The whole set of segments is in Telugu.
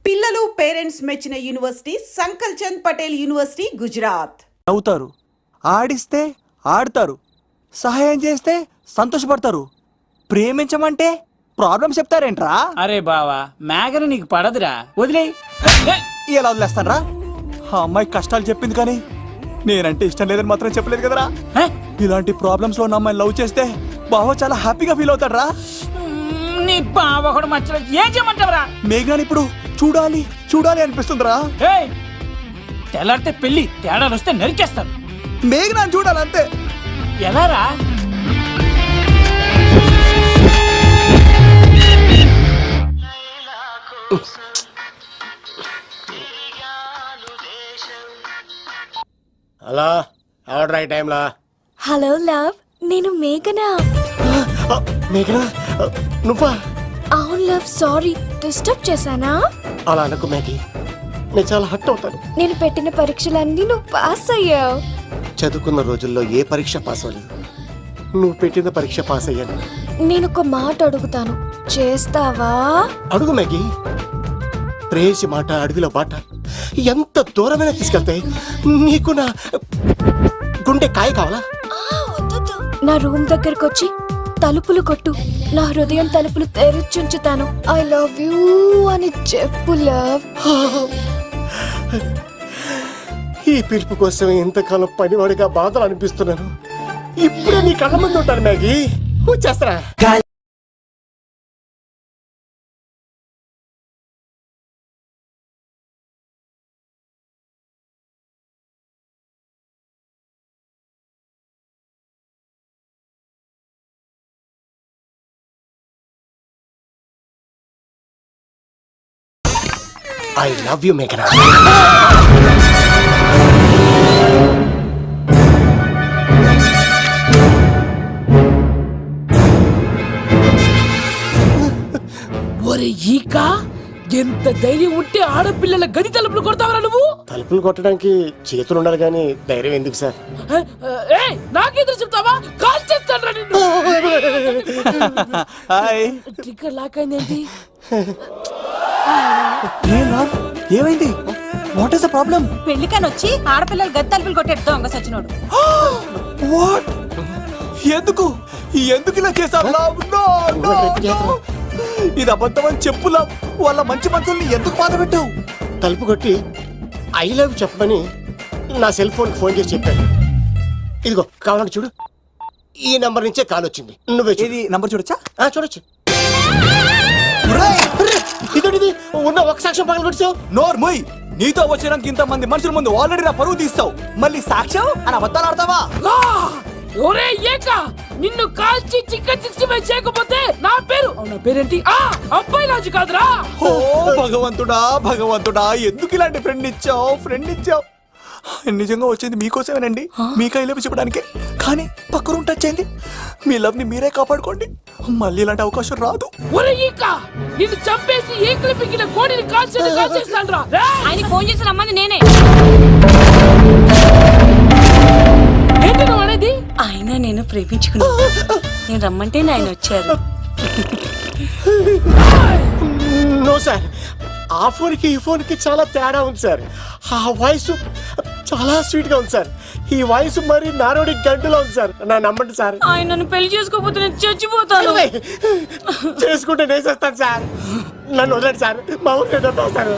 పిల్లలు పేరెంట్స్ మెచ్చిన యూనివర్సిటీ సంకల్ చంద్ పటేల్ యూనివర్సిటీ గుజరాత్. నవ్వుతారు, ఆడిస్తే ఆడతారు, సహాయం చేస్తే సంతోషపడతారు, ప్రేమించమంటే ప్రాబ్లమ్స్ చెప్తారేంట్రా? అరే బావా, మేఘన నీకు పడదురా, వదిలే. ఎలా వదిలేస్తానరా? ఆ అమ్మాయి కష్టాలు చెప్పింది కానీ నేనంటే ఇష్టం లేదని మాత్రం చెప్పలేదు కదరా. ఇలాంటి ప్రాబ్లమ్స్ లో నా అమ్మాయి లవ్ చేస్తే బావ చాలా హ్యాపీగా ఫీల్ అవుతాడు రా. నీ బావ కూడా మచ్చలేదు, ఏం చేయమంటావురా? మేఘనాని ఇప్పుడు చూడాలి చూడాలి అనిపిస్తుందిరా. తెల్లారితే పెళ్లి, తేడాలు వస్తే నరికేస్తారు. మేఘనాని చూడాలంతే. ఎలా రా? హలో, ఆర్డర్ అయ్యే టైంలా. హలో లవ్, నేను మేఘనా. మేఘనా, నువ్వా? అవును లవ్, సారీ డిస్టర్బ్ చేశానా? అలా అనుకో మ్యాగీ, నేను చాలా హర్ట్ అవుతాను. నేను పెట్టిన పరీక్షలన్నీ నువ్వు పాస్ అయ్యావు. చదువుకున్న రోజుల్లో ఏ పరీక్ష పాస్ అవ్వలేదు, నువ్వు పెట్టిన పరీక్ష పాస్ అయ్యాను. నేను ఒక మాట అడుగుతాను, చేస్తావా? అడుగు మ్యాగీ. ప్రేయసి మాట అడవిలో బాట ఎంత దూరమైనా తీసుకెళ్తాయి. నీకు నా గుండె కాయ కావాలా? నా రూమ్ దగ్గరకు వచ్చి తలుపులు కొట్టు, నా హృదయం తలుపులు తెరిచుంచుతాను. ఐ లవ్ యూ అని చెప్పు లవ్. ఈ పిలుపు కోసం ఇంతకాలం పనివాడిగా బాధలు అనిపిస్తున్నాను. ఇప్పుడే నీ కళ్ళ ముందు ఉంటాను Maggi, వచ్చేస్తారా? I love you, Meghna. ఒరే ఈక, ఎంత ధైర్యం ఉంటే ఆడపిల్లల గది తలుపులు కొడతావరా నువ్వు? తలుపులు కొట్టడానికి చేతులు ఉండాలి కానీ ధైర్యం ఎందుకు సార్? నాకెదురు చెప్తావా? కాల్ చేస్తాను నిన్ను. హాయ్. ట్రిగ్గర్ లాక్ అయిందేంటి? ఏమైంది? What is the problem? పెళ్లికని వచ్చి ఆడపిల్లలు గది తలుపులు కొట్టేడు దొంగ సచ్చినోడు. వాట్? ఎందుకు ఎందుకు ఇలా చేశావు? ఇది అబద్ధం అని చెప్పులా. వాళ్ళ మంచి మనుషుల్ని ఎందుకు బాధ పెట్టావు? తలుపు కొట్టి ఐ లవ్ చెప్పమని నా సెల్ ఫోన్ ఫోన్ చేసి చెప్పాను. ఇదిగో కావాలంటే చూడు, ఈ నంబర్ నుంచే కాల్ వచ్చింది. నువ్వే చూడు. ఇది నంబర్ చూడొచ్చా? చూడొచ్చు. ఇదేంటిది? ఉన్న ఒక సాక్ష్యం పగల కొట్టావు. నోర్మోయ్, నీతో వచ్చినాక ఇంతమంది మనుషుల ముందు ఆల్రెడీ నా పరువు తీస్తావు, మళ్ళీ సాక్ష్యం అని అబద్ధాలు ఆడతావా? ఒరే ఏక, నిన్ను కాల్చి చికెన్ 65 చేయకపోతే నా పేరేంటి? అబ్బాయి రాజు కాదురా. ఓ భగవంతుడా భగవంతుడా, ఎందుకు ఇలాంటి ఫ్రెండ్ ఇచ్చావు? నిజంగా వచ్చింది మీకోసమేనండి, మీకు ఐ లవ్ చెప్పడానికి. కానీ పక్క రూమ్ టచ్ అయింది. మీ లవ్ ని మీరే కాపాడుకోండి, మళ్ళీ ఇలాంటి అవకాశం రాదు. ఒరే ఈక, నిన్ను చంపేసి ఏకలు పిగిన కోడిని కాల్చేస్తాను రా. ఆయన ఫోన్ చేసి రమ్మని నేనే. ఏంటి నువ్వు అనేది? ఆయన నేను ప్రేమించుకున్నా, నేను రమ్మంటే ఆయన వచ్చారు. నో సార్, ఆ ఫోన్కి ఈ ఫోన్కి చాలా తేడా ఉంది సార్. ఆ వాయిస్ చాలా స్వీట్ గా ఉంది సార్. ఈ వాయిస్ మరి నారోడి గంటలో ఉంది సార్. నా నమ్మండి సార్. ఆయన నన్ను పెళ్లి చేసుకోకపోతే నేను చచ్చిపోతాను. చేసుకుంటే నేను చేస్తాను సార్. నన్ను వదలండి సార్, మా ఊరికి వస్తారు.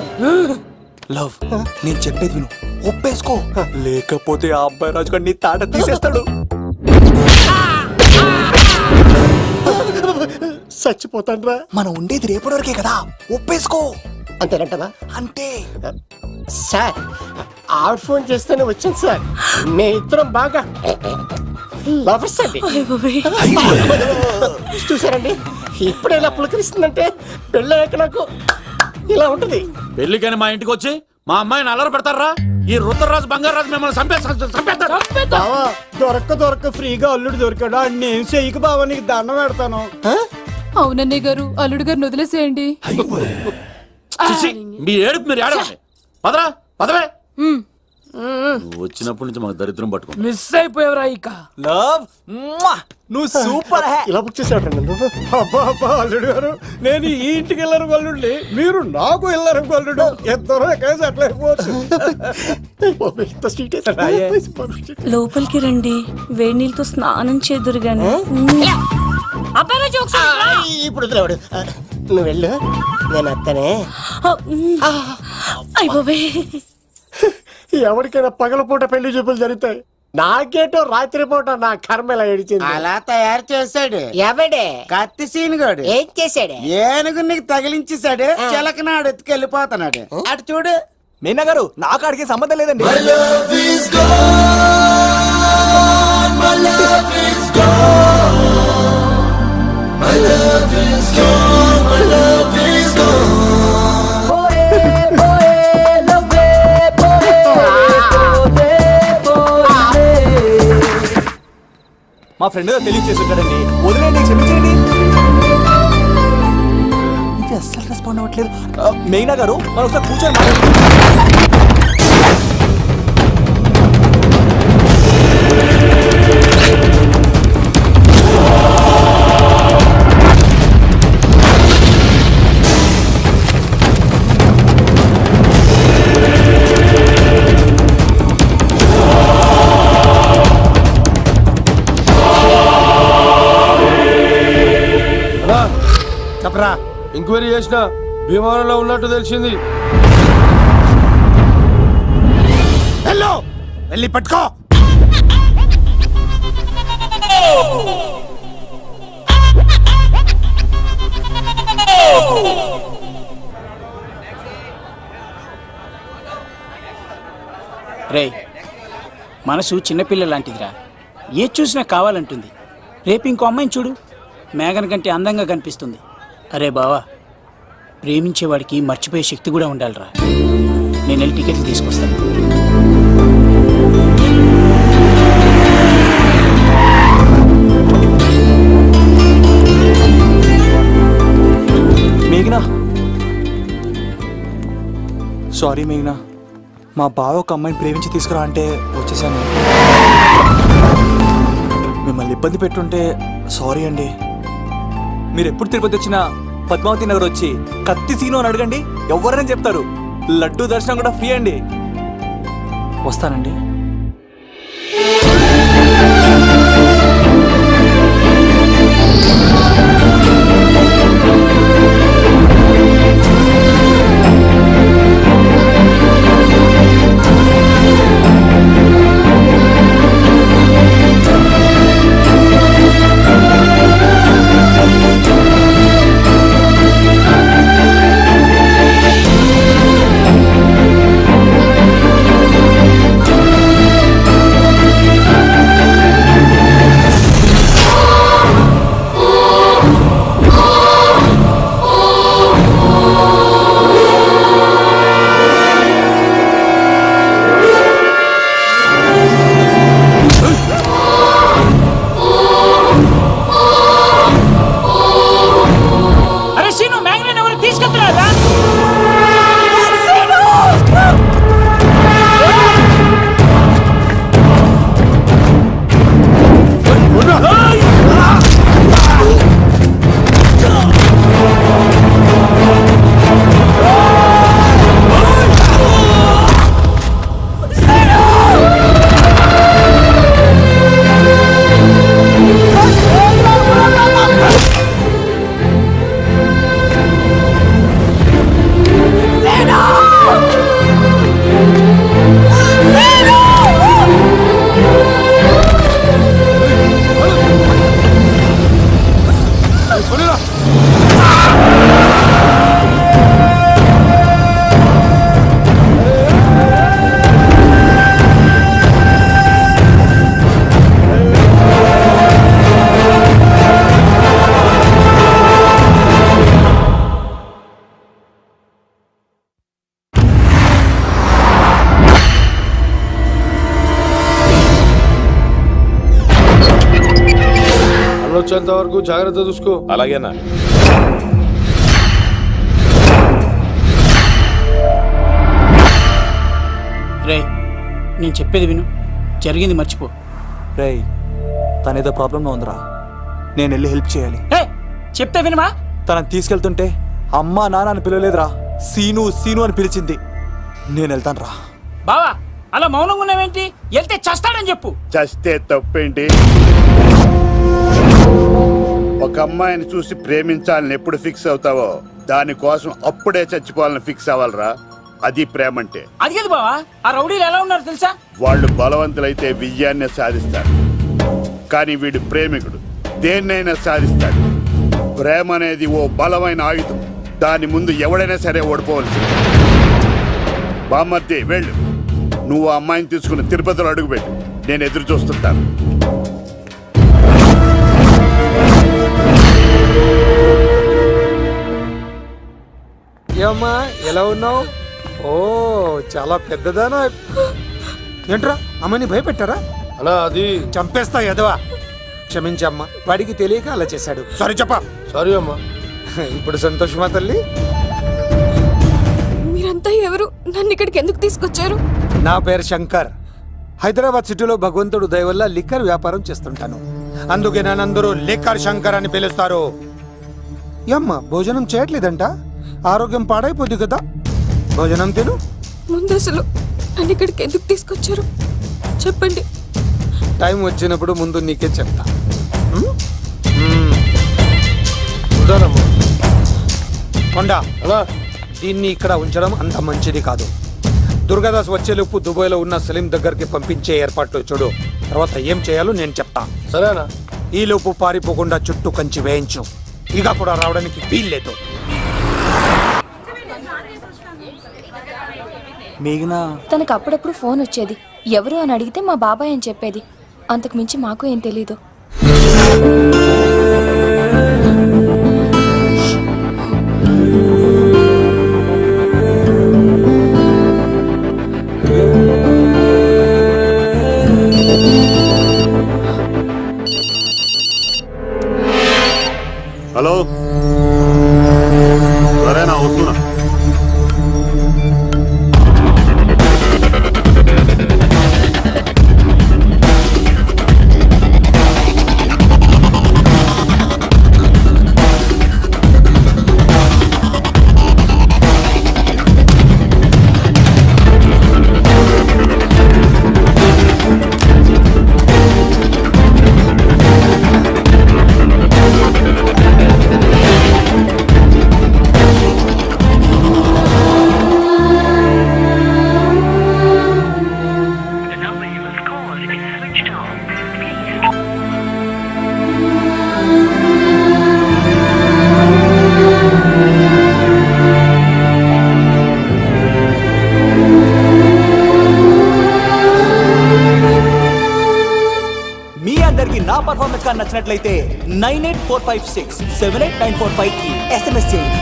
లవ్, నేను చెప్పేది విను, ఒప్పేసుకో, లేకపోతే ఆ అబ్బాయి రాజు గారు నీ తాట తీసేస్తాడు. చచ్చిపోతాను రా. మనం ఉండేది రేపటి వరకే కదా, ఒప్పేసుకో. అంతేనంటవా? అంతే సార్. ఆవిడ ఫోన్ చేస్తేనే వచ్చాను సార్. మే ఇద్దరం బాగా లవర్స్ అండి. చూసారండి, ఇప్పుడు ఇలా పులకరిస్తుందంటే పెళ్ళయ్యాక నాకు ఇలా ఉంటుంది. పెళ్లికని మా ఇంటికి వచ్చి మా అమ్మాయిని అల్లరి పెడతారా? ఈ రుద్రరాజు బంగారాజు మిమ్మల్ని చంపేస్తారు. దొరక్క ఫ్రీగా అల్లుడు దొరికాడు, నేను చెయ్యికి బావా నీకు దండం పెడతాను. అవునన్నయ్య గారు, అల్లుడు గారిని వదిలేసేయండి. మీ ఏడుపు మీరు ఏడవండి. పదరా పదవే. నువ్వు వచ్చినప్పటి నుంచి మాకు దరిద్రం పట్టుకో. మిస్ అయిపోయావురా ఇక. లవ్ నువ్వు సూపర్ హే. ఇలా బుక్ చేసావు నువ్వు. అబ్బా అబ్బా అల్లుడు గారు, నేను ఈ ఇంటికి వెళ్ళరు గల్లుండి, మీరు నాకు వెళ్ళరు గల్లుడు, ఇద్దరు కలిసి అట్లా అయిపోవచ్చు. ఇంత స్వీట్ లోపలికి రండి, వేడి నీళ్ళతో స్నానం చేదురు గాని. ఇప్పుడు వదిలేవాడు. నువ్వు వెళ్ళు, నేను అత్తనే. అయిపోవే. ఎవరికైనా పగలపూట పెళ్లి చూపులు జరుగుతాయి, నాకేటో రాత్రిపూట నా కర్మ ఇలా ఏడిచింది. అలా తయారు చేశాడు ఎవడే? కత్తి సీనుగాడు. ఏం చేశాడే? ఏనుగు నీకు తగిలించేశాడు, చిలకనాడు ఎత్తుకెళ్ళిపోతున్నాడు. అటు చూడు. మీనా గారు, నాకు అడిగే సంబంధం లేదండి. మా ఫ్రెండ్ తెలియచేస్తుంటాడండి, వదిలేండి, క్షమించండి. ఇది అస్సలు రెస్పాండ్ అవ్వట్లేదు. మెయినా గారు, మనం ఒకసారి కూర్చొని చెప్పరా. ఎంక్వైరీ చేసిన భీమవరంలో ఉన్నట్టు తెలిసింది. వెళ్ళు, వెళ్ళి పట్టుకో. రే, మనసు చిన్నపిల్ల లాంటిదిరా, ఏ చూసినా కావాలంటుంది. రేపు ఇంకో అమ్మాయిని చూడు, మేఘన కంటే అందంగా కనిపిస్తుంది. అరే బావా, ప్రేమించేవాడికి మర్చిపోయే శక్తి కూడా ఉండాలిరా. నేను వెళ్ళి టికెట్లు తీసుకొస్తాను. మేఘనా, సారీ మేఘనా, మా బావ ఒక అమ్మాయిని ప్రేమించి తీసుకురా అంటే వచ్చేసాను. మిమ్మల్ని ఇబ్బంది పెట్టుంటే సారీ అండి. మీరు ఎప్పుడు తిరుపతి వచ్చినా పద్మావతి నగర్ వచ్చి కత్తి సీను అని అడగండి, ఎవరైనా చెప్తారు. లడ్డూ దర్శనం కూడా ఫ్రీ అండి. వస్తానండి. అరే సీను, మేఘన ఎవరు తీసుకెళ్తున్నారా? వచ్చేంత వరకు జాగ్రత్త చూసుకో. అలాగేనా? రే, నేను చెప్పేది విను, జరిగింది మర్చిపో. రేయ్ తనేదో ప్రాబ్లంలో ఉందిరా, నేను వెళ్ళి హెల్ప్ చేయాలి. ఏ చెప్తే వినమా? తనని తీసుకెళ్తుంటే అమ్మా నాన్న అని పిలవలేదురా, సీను సీను అని పిలిచింది. నేను వెళ్తాను రా. బావా అలా మౌనంగా ఉన్నావేంటి? వెళ్తే చస్తాడని చెప్పు. చస్తే తప్పేంటి? ఒక అమ్మాయిని చూసి ప్రేమించాలని ఎప్పుడు ఫిక్స్ అవుతావో దానికోసం అప్పుడే చచ్చిపోవాలని ఫిక్స్ అవ్వాలరా. అది ప్రేమంటే. అది కాదు బావా, ఆ రౌడీలు ఎలా ఉన్నారు తెలుసా? వాళ్ళు బలవంతులైతే విజయాన్ని సాధిస్తారు, కానీ వీడు ప్రేమికుడు దేన్నైనా సాధిస్తాడు. ప్రేమ అనేది ఓ బలమైన ఆయుధం, దాని ముందు ఎవడైనా సరే ఓడిపోవలసింది. బామ్మర్ది వెళ్ళు, నువ్వు ఆ అమ్మాయిని తీసుకుని తిరుపతిలో అడుగుపెట్టు, నేను ఎదురు చూస్తుంటాను. ఏమ్మా ఎలా ఉన్నావు? ఓ చాలా పెద్దదానా. ఏంట్రా అమ్మని భయపెట్టారా? అన్నా అది చంపేస్తా ఎదవా. క్షమించమ్మా, వాడికి తెలియక అలా చేశాడు. సారీ చెప్పా. సారీ అమ్మా. ఇప్పుడు సంతోషమా తల్లి? మీరంతా ఎవరు? నన్ను ఇక్కడికి ఎందుకు తీసుకొచ్చారు? నా పేరు శంకర్. హైదరాబాద్ సిటీలో భగవంతుడు దయ వల్ల లిక్కర్ వ్యాపారం చేస్తుంటాను, అందుకే నన్నందరూ లిక్కర్ శంకర్ అని పిలుస్తారు. ఏమ్మా భోజనం చేయట్లేదంట? ఆరోగ్యం పాడైపోద్ది కదా, భోజనం తిను. ముందు అసలు నన్ను ఇక్కడికి ఎందుకు తీసుకొచ్చారు చెప్పండి. టైం వచ్చినప్పుడు ముందు నీకే చెప్తా. కొండా దీన్ని ఇక్కడ ఉంచడం అంత మంచిది కాదు. దుర్గాదాస్ వచ్చేలోపు దుబాయ్లో ఉన్న సలీం దగ్గరికి పంపించే ఏర్పాట్లు చూడు, తర్వాత ఏం చేయాలో నేను చెప్తా. సరేనా? ఈ లోపు పారిపోకుండా చుట్టూ కంచి వేయించు, ఇక కూడా రావడానికి వీల్లేదు. మేఘనా తనకు అప్పుడప్పుడు ఫోన్ వచ్చేది, ఎవరు అని అడిగితే మా బాబాయ్ అని చెప్పేది. అంతకు మించి మాకు ఏం తెలీదు. హలో, సరేనా వస్తున్నా. నా పర్ఫార్మెన్స్ కానీ నచ్చినట్లయితే 9845678945 కి SMS చేయండి.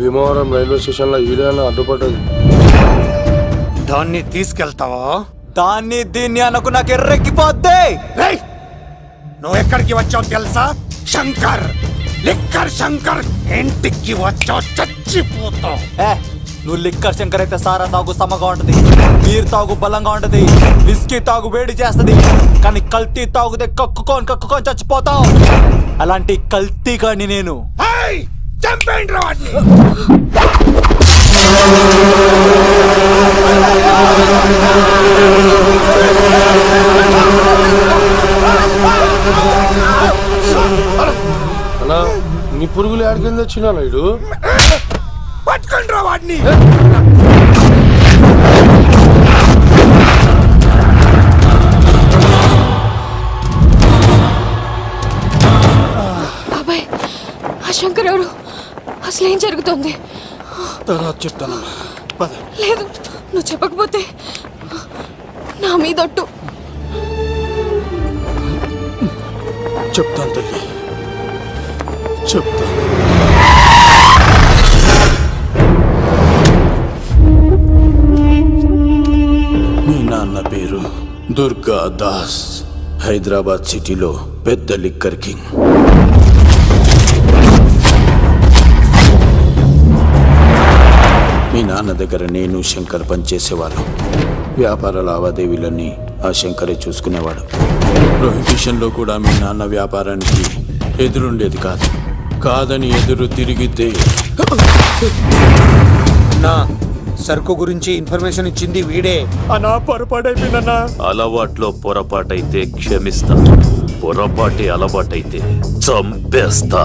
భీమవరం రైల్వే స్టేషన్లో ఈడేనా అడ్డుపడ్డది. దాన్ని తీసుకెళ్తావా? దాన్ని దీన్ని అనకు నాకు ఎర్రెక్కిపోద్ది. రేయ్, నువ్వు ఎక్కడికి వచ్చావు తెలుసా? శంకర్, లిక్కర్ శంకర్ ఇంటికి వచ్చావు, చచ్చిపోతావు. నువ్వు లిక్కర్ శంకర్ అయితే సారా తాగు సమ్మగా ఉంటది, బీర్ తాగు బలంగా ఉంటది, విస్కీ తాగు వేడి చేస్తది, కానీ కల్తీ తాగుతే కక్కుకొని చచ్చిపోతావు. అలాంటి కల్తీ కాని నేను. చంపేయండి రా వాడిని. అన్నా నీ పురుగులు ఆడికింద వచ్చినా ఇడు పట్టుకోండి రా వాడిని. బాబాయ్, ఆ శంకర్ ఎవరు? అసలు ఏం జరుగుతుంది? తర్వాత చెప్తాను. లేదు, నువ్వు చెప్పకపోతే నా మీదొట్టు. చెప్తాను తల్లి, చెప్తాను. మీ నాన్న పేరు దుర్గా దాస్. హైదరాబాద్ సిటీలో పెద్ద లిక్కర్ కింగ్. మీ నాన్న దగ్గర నేను శంకర్ పనిచేసేవాళ్ళం. వ్యాపార లావాదేవీలన్నీ ఆ శంకరే చూసుకునేవాడు. ప్రొహిబిషన్లో కూడా మీ నాన్న వ్యాపారానికి ఎదురుండేది కాదు. కాదని ఎదురు తిరిగితే నా సరుకు గురించి ఇన్ఫర్మేషన్ ఇచ్చింది వీడే. అన్నా పొరపాటైపోయిందన్నా. అలవాట్లో పొరపాటైతే క్షమిస్తా, పొరపాటి అలవాటైతే చంపేస్తా.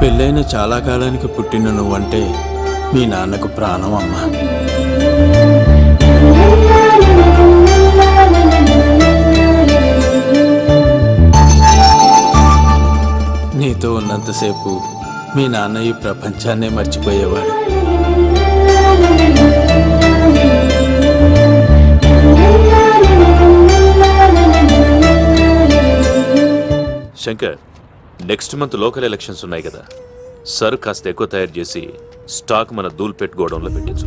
పెళ్ళైన చాలా కాలానికి పుట్టిన నువ్వంటే మీ నాన్నకు ప్రాణం అమ్మా. నీతో ఉన్నంతసేపు మీ నాన్న ఈ ప్రపంచాన్నే మర్చిపోయేవాడు. Shankar, next month local elections ఉన్నాయి కదా, సర్ కాస్త ఎక్కువ తయారు చేసి స్టాక్ మన దూల్పేట్ గోడౌన్లో పెట్టించు.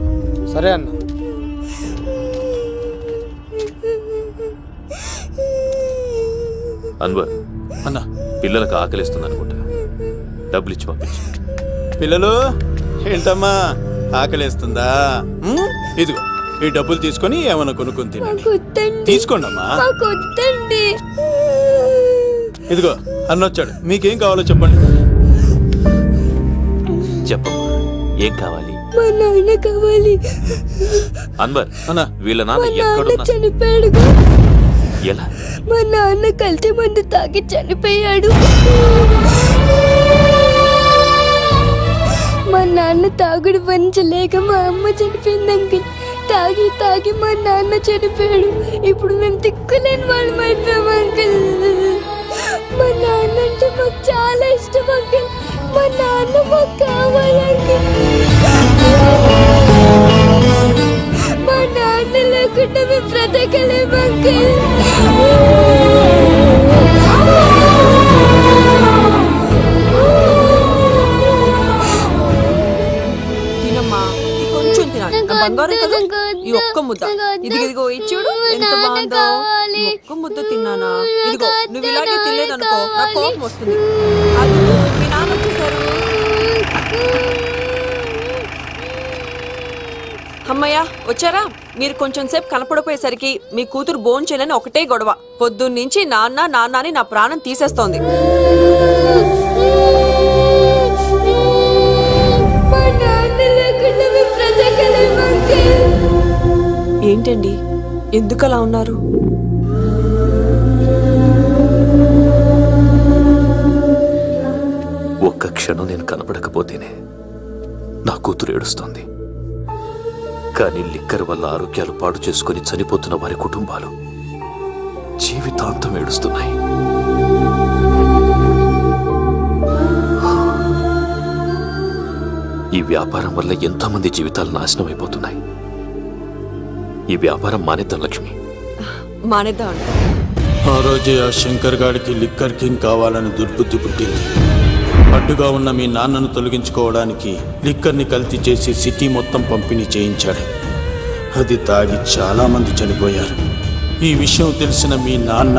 సరే అన్న. అన్వర్ అన్న, పిల్లలకు ఆకలిస్తుంది అనుకుంటా, డబ్బులు ఇచ్చి పంపించు. పిల్లలు ఏంటమ్మా ఆకలేస్తుందా? ఇదిగో ఈ డబ్బులు తీసుకొని ఏమైనా కొనుక్కొని తినండి. తీసుకోండి అమ్మా. ఇదిగో అన్నొచ్చాడు, మీకేం కావాలో చెప్పండి. చెప్పమ్మా, ఏం కావాలి? మా నాన్న కావాలి. అన్వర్ అన్న, వీళ్ళ మా నాన్న నాన్న ఎక్కడున్నా? చనిపోయాడు. ఎలా? మా నాన్న కల్తీ మందు తాగి చనిపోయాడు. మా నాన్న తాగుడు భరించలేక మా అమ్మ చనిపోయింది అంకుల్. తాగి తాగి మా నాన్న చనిపోయాడు. ఇప్పుడు మేము తిక్కులేని వాళ్ళు అయిపోయాం అంకుల్. మా నాన్న అంటే మాకు చాలా ఇష్టం అంకుల్. మా నాన్న మాకు కావాలి అంకుల్. మా నాన్న లేకుండా మేము బ్రతకలేము అంకుల్. తినమ్మా, ఈ కొంచెం తినాలి. నా బంగారం కదా, ఈ ఒక్క ముద్ద. ఇదిగో ఇచ్చుడు ఎంత బాగుందో. ఈ ఒక్క ముద్ద తిన్నానా? ఇదిగో నువ్వు ఇలాగే తినలేదనుకో నాకు కోపం వస్తుంది. అది మీ నాన్న వచ్చేసారు. అమ్మయ్య వచ్చారా? మీరు కొంచెం సేపు కనపడిపోయేసరికి మీ కూతురు భోజనం చేయాలని ఒకటే గొడవ. పొద్దున్నుంచి నాన్న నాన్న అని నా ప్రాణం తీసేస్తోంది. ఏంటండి, ఎందుకు అలా ఉన్నారు? ఒక్క క్షణం నేను కనపడకపోతేనే నా కూతురు ఏడుస్తోంది. కానీ లిక్కర్ వల్ల ఆరోగ్యాలు పాడు చేసుకుని చనిపోతున్న వారి కుటుంబాలు జీవితాంతం ఏడుస్తున్నాయి. ఈ వ్యాపారం వల్ల ఎంతో మంది జీవితాలు నాశనం అయిపోతున్నాయి. ఈ వ్యాపారం మానేద్దాం లక్ష్మి. మానేద్దామండి. ఆ రోజే ఆ శంకర్ గాడికి లిక్కర్ కింగ్ కావాలని దుర్బుద్ధి పుట్టింది. అడ్డుగా ఉన్న మీ నాన్నను తొలగించుకోవడానికి లిక్కర్ని కల్తీ చేసి సిటీ మొత్తం పంపిణీ చేయించాడు. అది తాగి చాలా మంది చనిపోయారు. ఈ విషయం తెలిసిన మీ నాన్న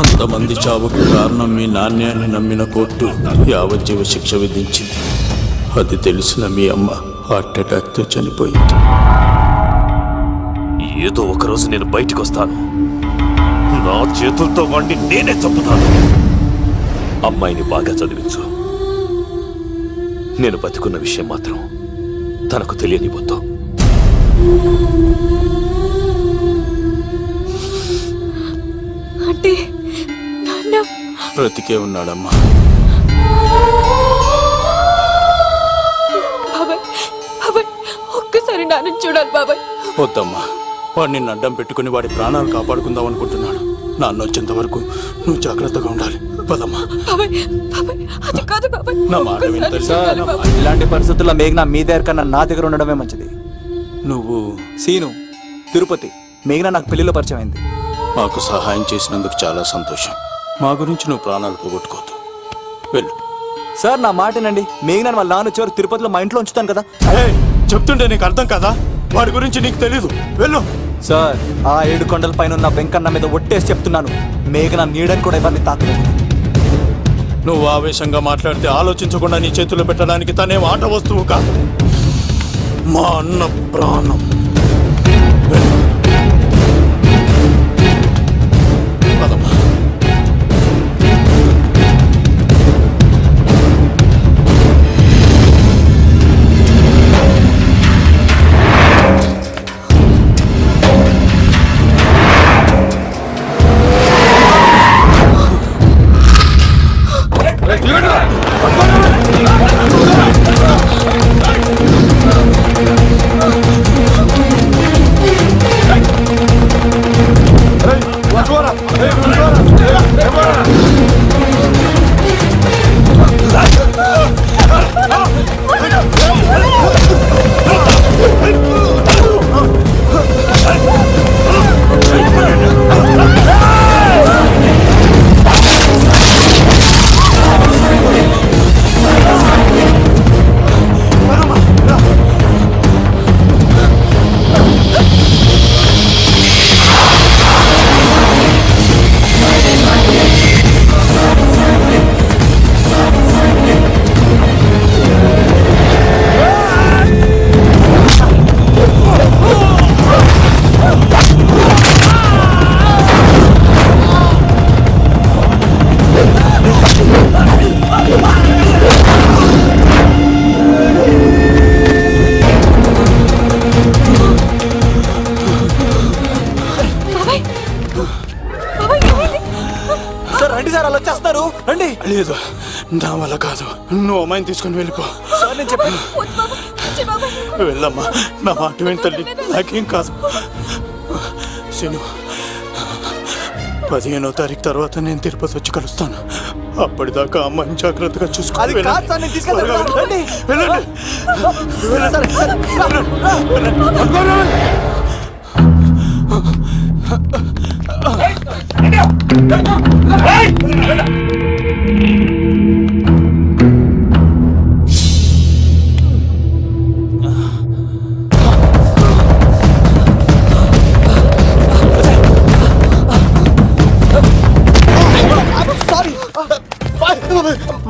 అంతమంది చావుకు కారణం మీ నాణ్యాన్ని నమ్మిన కోర్టు యావజ్జీవ శిక్ష విధించింది. అది తెలిసిన మీ అమ్మ హార్ట్ అటాక్తో చనిపోయింది. ఏదో ఒకరోజు నేను బయటకు వస్తాను. నా చేతులతో వాడిని నేనే చంపుతాను. అమ్మాయిని బాగా చదివించు. నేను బతికున్న విషయం మాత్రం తనకు తెలియనిపోతాం. అంటే నాన్న బ్రతికే ఉన్నాడమ్మా. బాబాయ్ బాబాయ్ ఒక్కసారి నాన్న చూడాలి బాబాయ్. వద్దమ్మా, వాడు నిన్ను అడ్డం పెట్టుకుని వాడి ప్రాణాలు కాపాడుకుందాం అనుకుంటున్నాడు. నాన్న వచ్చేంత వరకు నువ్వు జాగ్రత్తగా ఉండాలి. పదమ్మా. బాబాయ్ బాబాయ్ అది కాదు బాబాయ్. నా మాట విను ఒక్కసారి తెలుసా? చూడాలి బాబాయ్. ఇలాంటి పరిస్థితుల్లో మేఘన మీ దగ్గర కన్నా నా దగ్గర ఉండడమే మంచిది. నువ్వు సీను, తిరుపతి. మేఘన నాకు పెళ్లిలో పరిచయం అయింది. మాకు సహాయం చేసినందుకు చాలా సంతోషం. మా గురించి నువ్వు ప్రాణాలు పోగొట్టుకోవద్దు. వెళ్ళు. సార్ నా మాటనండి. మేఘన వాళ్ళ నాన్న వచ్చేవారు తిరుపతిలో మా ఇంట్లో ఉంచుతాను కదా. చెప్తుంటే నీకు అర్థం కదా? వాడి గురించి నీకు తెలీదు. వెళ్ళు. సార్ ఆ 7 కొండల పైన ఉన్న వెంకన్న మీద ఒట్టేసి చెప్తున్నాను, మేఘన నీడని కూడా ఎవరిని తాకలేదు. నువ్వు ఆవేశంగా మాట్లాడితే ఆలోచించకుండా నీ చేతుల్లో పెట్టడానికి తనే ఆట వస్తువు కాదు, మా అన్న ప్రాణం. వెళ్ళు. పదమ్మా. లేదు, నా వల్ల కాదు. నువ్వు అమ్మాయిని తీసుకొని వెళ్ళిపో. నేను చెప్పాను. వెళ్ళమ్మా, నా మాట విని తల్లి. నాకేం కాదు. శను, 15వ తారీఖు తర్వాత నేను తిరుపతి వచ్చి కలుస్తాను. అప్పటిదాకా అమ్మాయిని జాగ్రత్తగా చూసుకోవాలి.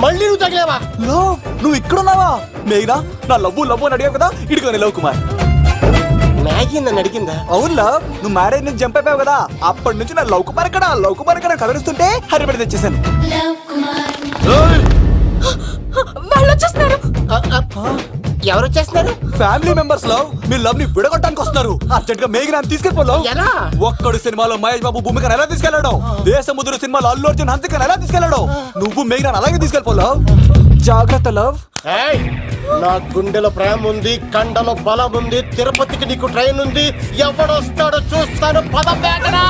మళ్ళీ నువ్వు తగిలేవా? నువ్వు ఇక్కడున్నావా? మేఘనా, నా లవ్వు అని అడిగావు కదా, ఇడిగా లవ్ కుమార్. మ్యాగీ నన్ను అడిగిందా? అవును లవ్, నువ్వు మ్యారేజ్ నుంచి జంప్ అయిపోయావు కదా, అప్పటి నుంచి నా లవ్ కుమార్ ఎక్కడ కదిలిస్తుంటే హరిపడి తెచ్చేసాను. వాళ్ళు వచ్చేస్తున్నారు. ఎవరు వచ్చేస్తున్నారు? Family members love. మీ లవ్ ని విడగొట్టడానికి వస్తున్నారు. అర్జెంట్ గా మేఘనాన్ని తీసుకెళ్ళిపోలేవు. ఎలా? ఒక్కడు సినిమాలో మహేష్ బాబు భూమికను ఎలా తీసుకెళ్ళాడు, దేశముద్రు సినిమాలో అల్లు అర్జున్ హన్సికను ఎలా తీసుకెళ్ళాడు, నువ్వు మేఘనాన్ని అలాగే తీసుకెళ్ళిపోలేవు. జాగ్రత్త లవ్. నా గుండెలో ప్రేమ ఉంది, కండలో బలం ఉంది, తిరుపతికి నీకు ట్రైన్ ఉంది. ఎవడొస్తాడో చూస్తాను. పద మేఘనా.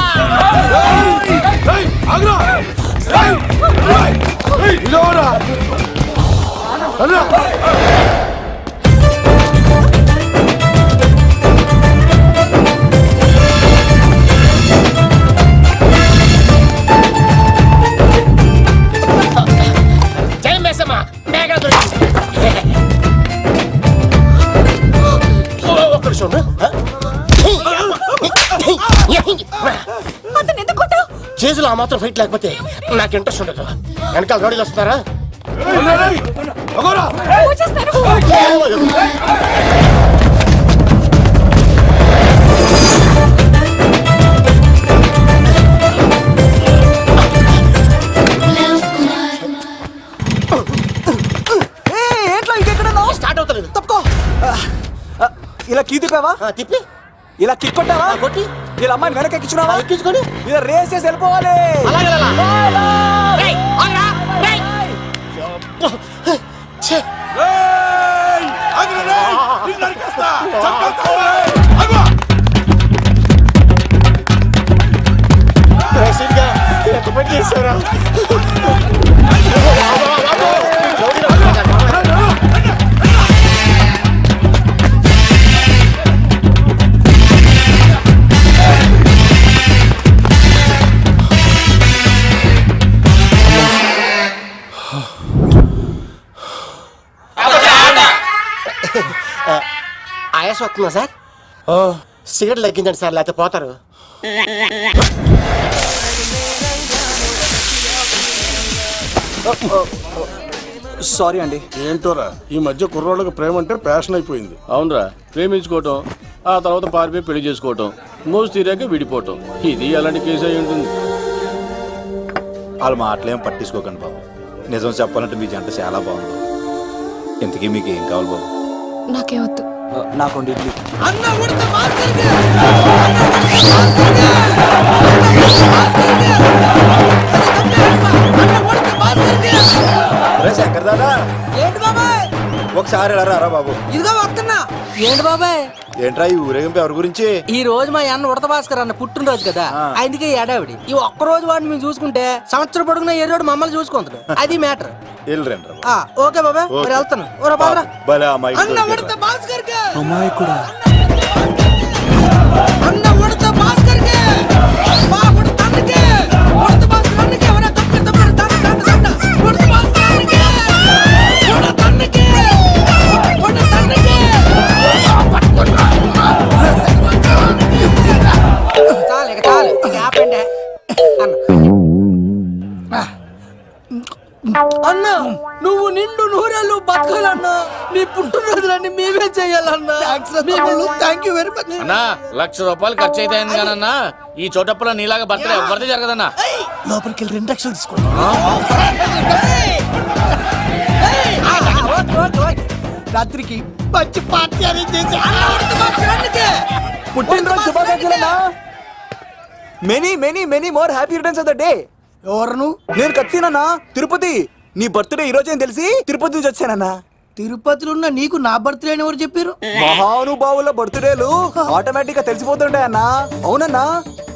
చూడు. అతను ఎందుకు కొట్టావు? చేతులు ఆ మాత్రం ఫైట్ లేకపోతే నాకు ఇంట్రెస్ట్ ఉండదు. వెనకాల గాడీలు వస్తున్నారా? ఏంట్లో ఇంకెక్కడ స్టార్ట్ అవుతలేదు. తప్పుకో. ఇలా కీ తిప్పావా? తిప్పి ఇలా కిక్ కొట్టావా? కొట్టి ఇలా అమ్మాయిని వెనక ఎక్కించున్నావా? ఎక్కించుకొని ఇలా రేస్ చేసి వెళ్ళిపోవాలి. ఛే! రైసీడ్గా ఎంత పని చేశారా? ఆయాస వస్తుందా సార్? సిగరెట్ లెక్కించండి సార్, లేకపోతే పోతారు. సారీ అండి. ఏంటోరా ఈ మధ్య కుర్రోళ్ళకి ప్రేమ అంటే ప్యాషన్ అయిపోయింది. అవునరా, ప్రేమించుకోవటం, ఆ తర్వాత పారిపోయి పెళ్లి చేసుకోవటం, మోజు తీరాక విడిపోవటం, ఇది అలాంటి కేసు అయి ఉంటుంది. వాళ్ళ మాటలేం పట్టించుకోకండి బాబు. నిజం చెప్పాలంటే మీ జంట చాలా బాగుంది. ఇంతకీ మీకు ఏం కావాలి బాబు? నాకేవద్దు. నాకు ఇడ్లీ. శంకర్ దాదా, ఏంటి బాబాయ్? ఒకసారి ఎలా రారా బాబు? ఇదిగో వస్తున్నా. ఏంటి బాబాయ్? ఏంట్రా ఈ ఊరేగింపు ఎవరి గురించి? ఈ రోజు మా అన్న ఉడత భాస్కర్ అన్న పుట్టినరోజు కదా, అందుకే ఏడావిడి. ఈ ఒక్క రోజు వాడిని మేము చూసుకుంటే సంవత్సరం పొడుగున ఏరోడు మమ్మల్ని చూసుకుంటాడు. అది మ్యాటర్. వెళ్ళరండి ఓకే బాబాయ్, మరి వెళ్తాను. ఓరా బాబరా. భలే అమ్మాయి. అన్న ఉడత భాస్కర్ కే, అమ్మాయి కూడా అన్న ఉడత భాస్కర్ కే, మా ఉడత అన్నకే, ఉడత భాస్కర్ అన్నకే, ఎవరా తప్ప తప్ప తండ ఉడత భాస్కర్ అన్నకే, ఉడత అన్నకే, ఉడత అన్నకే. చాలు ఇక చాలు, ఇక ఆపండి అన్న. నువ్వు నిండు నూరేళ్ళు బతకాలన్నా, నీ పుట్టినరోజులన్నీ మేమే చేయాలన్నా. థ్యాంక్ యూ వెరీ మచ్ అన్నా. 1,00,000 రూపాయలు ఖర్చు అయితే కదన్నా, ఈ చోటప్పులో నీలాగా బర్త్డే ఎవరిదే జరగదన్నా. లోపలికి వెళ్ళి 2 లక్షలు తీసుకోండి. రాత్రికి మంచి పార్టీ అరేంజ్ చేసి పుట్టినరోజు శుభాకాంక్షలన్నా. Many many many more happy returns of the day. ఎవరు? నేను కత్తినన్నా, తిరుపతి. నీ బర్త్డే ఈ రోజే అని తెలిసి తిరుపతి నుంచి వచ్చానన్నా. తిరుపతిలో ఉన్న నీకు నా బర్త్డే అని ఎవరు చెప్పారు? మహానుభావుల బర్త్డేలు ఆటోమేటిక్ గా తెలిసిపోతుంటాయి అన్నా. అవునన్నా,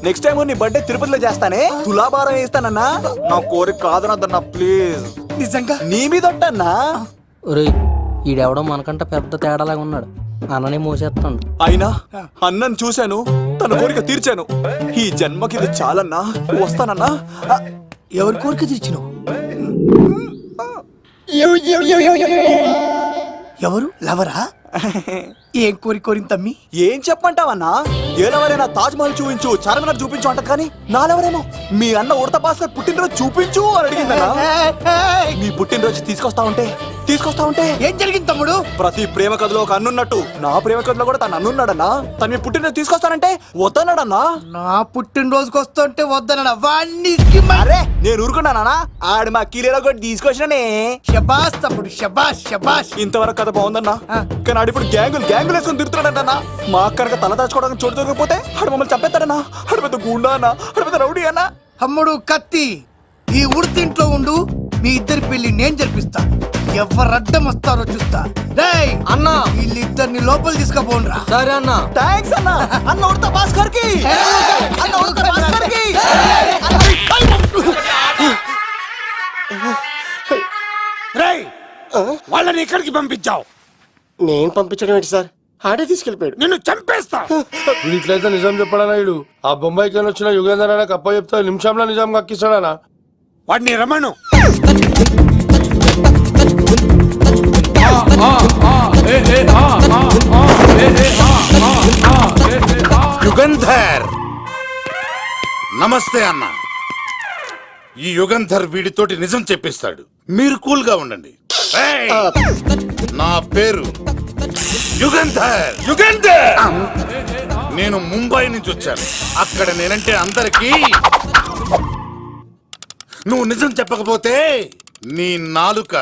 నెక్స్ట్ టైం నీ బర్త్డే తిరుపతిలో చేస్తానే, తులాభారం వేస్తానన్నా. నా కోరిక కాదనద్దన్నా ప్లీజ్. నిజంగా నీ మీద ఒట్టన్నా. ఒరేయ్, ఈడెవడో మనకంట పెద్ద తేడాలాగా ఉన్నాడు. అన్ననే మోసేస్తాడు. అయినా అన్నను చూశాను, తన కోరిక తీర్చాను. ఈ జన్మకి ఇది చాలన్నా. వస్తానన్నా. ఎవరి కోరిక తీర్చినావు? ఎవరు? లవరా? ఏం కోరి కోరింది తమ్మి? ఏం చెప్పంటావన్నా? ఏలవరైనా తాజ్ మహల్ చూపించు, చార్మినార్ చూపించు అంట, కానీ నాలెవరేమో మీ అన్న ఉడత భాస్కర్ పుట్టినరోజు చూపించు అని అడిగిందన్నా. మీ పుట్టినరోజు తీసుకొస్తా ఉంటే ఏం జరిగింది తమ్ముడు? ప్రతి ప్రేమ కథలో ఒక అన్నున్నట్టు నా ప్రేమ కథలో కూడా తను అన్నున్నాడన్నా. తను మీ పుట్టినరోజు తీసుకొస్తానంటే వద్దన్నాడన్నా. నా పుట్టినరోజుకి వస్తుంటే వద్దన్నా. వాణ్ణి అరే నేను ఊరుకున్నానా? ఆడు మా కీలేలో కూడా తీసుకొచ్చిననే. షబాష్ తమ్ముడు, షబాష్ షబాష్. ఇంతవరకు కథ బాగుందన్నా, కానీ ఆడు ఇప్పుడు గ్యాంగులు వేసుకొని తిరుగుతున్నాడన్నా. మా అక్కడికి తల దాచుకోవడానికి చోటు దొరికిపోతే ఆడు మమ్మల్ని చంపేస్తాడన్నా. ఆడు పెద్ద గుండా అన్నా, ఆడు పెద్ద రౌడీ అన్నా. తమ్ముడు కత్తి, ఈ ఉడితింట్లో ఉండు. మీ ఇద్దరి పెళ్లి నేను జరిపిస్తా. ఎవరు అడ్డం వస్తారో చూస్తా. రేయ్ అన్నా, వీళ్ళిద్దరిని లోపల తీసుకుపోండ్రా. సరే అన్న. థాంక్స్ అన్న. అన్న ఉడత భాస్కర్ కి, అన్న ఉడత భాస్కర్ కి. రేయ్, వాళ్ళని ఎక్కడికి పంపించావు? నేను పంపించడం ఏంటి సార్? ఆడే తీసుకెళ్ళిపోయాడు. నిన్ను చంపేస్తా. ఇట్లయితే నిజం చెప్పడానా? ఇడు ఆ బొంబాయికి వచ్చిన యుగేందర్ అన్న కప్ప చెప్తా నిమిషంలో నిజం కక్కిస్తాడానా? వాడిని రమణు. ఆ యుగంధర్ నమస్తే అన్న. ఈ యుగంధర్ వీడితోటి నిజం చెప్పిస్తాడు, మీరు కూల్ గా ఉండండి. ఏయ్! నా పేరు యుగంధర్. యుగంధర్ నేను ముంబై నుంచి వచ్చాను. అక్కడ నేనంటే అందరికీ. నువ్వు నిజం చెప్పకపోతే నీ నాలుక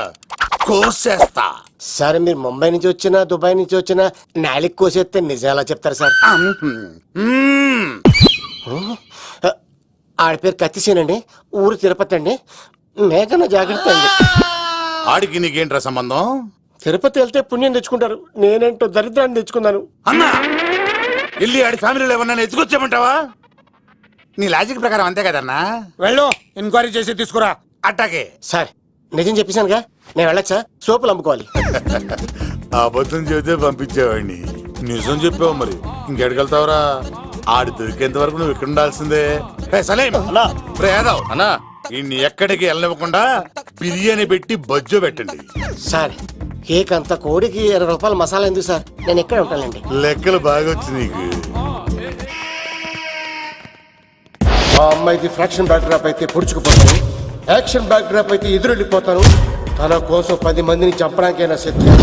కోసేస్తా. సార్ మీరు ముంబై నుంచి వచ్చినా దుబాయ్ నుంచి వచ్చినా నాలిక్ కోసేస్తే నిజం ఎలా చెప్తారు సార్? మ్మ్. ఆడి పేరు కత్తిసేనండి, ఊరు తిరుపతి అండి. మేఘన జాగ్రత్త అండి. ఆడికి నీకేంట్రా సంబంధం? తిరుపతి వెళ్తే పుణ్యం తెచ్చుకుంటారు, నేనేంటో దరిద్రాన్ని తెచ్చుకున్నాను. అన్నా వెళ్ళి ఆడి ఫ్యామిలీలో ఎవరన్నా ఎత్తుకొచ్చామంటావా? నీ లాజిక్ ప్రకారం అంతే కదన్నా. వెళ్ళు, ఎంక్వైరీ చేసి తీసుకురా. అట్టాకే. సార్ నిజం చెప్పేశానుగా, నేను వెళ్ళచ్చా? సోపులు అమ్ముకోవాలి. అబద్ధం చెబితే పంపించేవాడిని, నిజం చెప్పావు మరి ఇంకెడగలుగుతావురా? ఆడి దొరికేంత వరకు నువ్వు ఇక్కడ ఉండాల్సిందే. అన్నా ఇన్ని ఎక్కడికి వెళ్ళనివ్వకుండా బిర్యానీ పెట్టి బజ్జో పెట్టండి. సార్ కేక్ అంత కోడికి 20 రూపాయల మసాలా ఎందుకు సార్? నేను ఎక్కడ ఉంటానండి. లెక్కలు బాగా వచ్చి నీకు. ఆ అమ్మాయిది ఫ్రాక్షన్ బ్యాక్ డ్రాప్ అయితే పొడుచుకుపోతాను, యాక్షన్ బ్యాక్ డ్రాప్ అయితే ఎదురెళ్ళిపోతాను. తన కోసం 10 మందిని చంపడానికైనా సిద్ధం,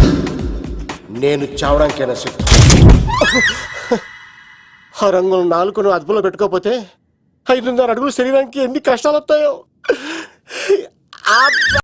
నేను చావడానికైనా సిద్ధం. ఆ రంగులు 4 అదుపులో పెట్టుకోకపోతే 5.5 అడుగులు శరీరానికి ఎన్ని కష్టాలు వస్తాయో.